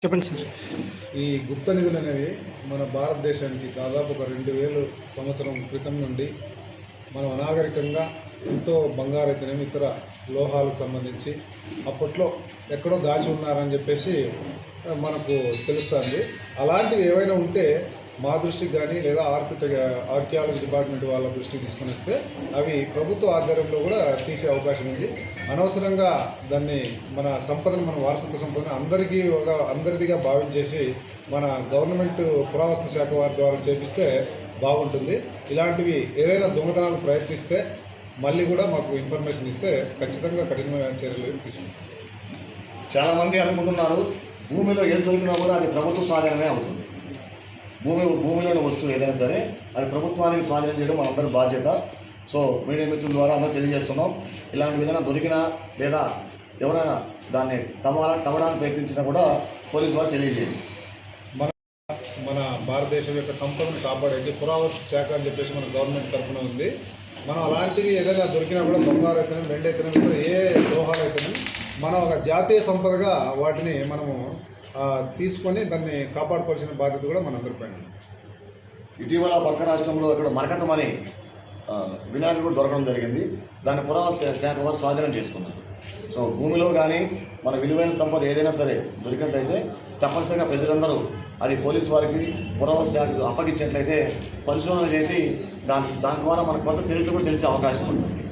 చెప్పండి సార్. ఈ గుప్త నిధులు అనేవి మన భారతదేశానికి దాదాపు ఒక 2000 సంవత్సరం క్రితం నుండి మనం అనాగరికంగా ఎంతో బంగారు అయితేనేమి ఇతర లోహాలకు సంబంధించి అప్పట్లో ఎక్కడో దాచి ఉన్నారని చెప్పేసి మనకు తెలుస్తుంది. అలాంటివి ఏవైనా ఉంటే మా దృష్టికి కానీ లేదా ఆర్కియాలజీ డిపార్ట్మెంట్ వాళ్ళ దృష్టికి తీసుకుని వస్తే అవి ప్రభుత్వ ఆధ్వర్యంలో కూడా తీసే అవకాశం ఉంది. అనవసరంగా దాన్ని మన సంపదను, మన వారసత్వ సంపదను అందరిదిగా భావించేసి మన గవర్నమెంట్ పురావస్తు శాఖ వారి ద్వారా చేపిస్తే బాగుంటుంది. ఇలాంటివి ఏదైనా దొంగతనాలు ప్రయత్నిస్తే మళ్ళీ కూడా మాకు ఇన్ఫర్మేషన్ ఇస్తే ఖచ్చితంగా కఠినమైన చర్యలు తీసుకుంటాం. చాలామంది అనుకుంటున్నారు భూమిలో ఏది దొరికినా కూడా అది ప్రభుత్వ స్వాధీనమే అవుతుంది. భూమిలోని వస్తువు ఏదైనా సరే అది ప్రభుత్వానికి స్వాధీనం చేయడం మనందరి బాధ్యత. సో మీడియా మిత్రుల ద్వారా అందరూ తెలియజేస్తున్నాం. ఇలాంటి విధంగా దొరికినా లేదా ఎవరైనా దాన్ని తవ్వడానికి ప్రయత్నించినా కూడా పోలీసు వారు తెలియజేయండి. మన భారతదేశం యొక్క సంపదను కాపాడేది పురావస్తు శాఖ అని చెప్పేసి మన గవర్నమెంట్ తరఫున ఉంది. మనం అలాంటివి ఏదైనా దొరికినా కూడా బంగారు అయితేనే, వెండి అయితేనే, కూడా ఏ లోహాలు అయితేనే మనం ఒక జాతీయ సంపదగా వాటిని మనము తీసుకొని దాన్ని కాపాడుకోవాల్సిన బాధ్యత కూడా మనందరిపైన. ఇటీవల పక్క రాష్ట్రంలో ఇక్కడ మరకతం అని వినాయకుడు కూడా దొరకడం జరిగింది. దాన్ని పురావస్తు శాఖ వారు స్వాధీనం చేసుకున్నారు. సో భూమిలో కానీ మన విలువైన సంపద ఏదైనా సరే దొరికినట్లయితే తప్పనిసరిగా ప్రజలందరూ అది పోలీసు వారికి పురావస్తు శాఖకు అప్పగించినట్లయితే పరిశోధన చేసి దాని ద్వారా మనకు కొంత చరిత్ర కూడా తెలిసే అవకాశం ఉంటుంది.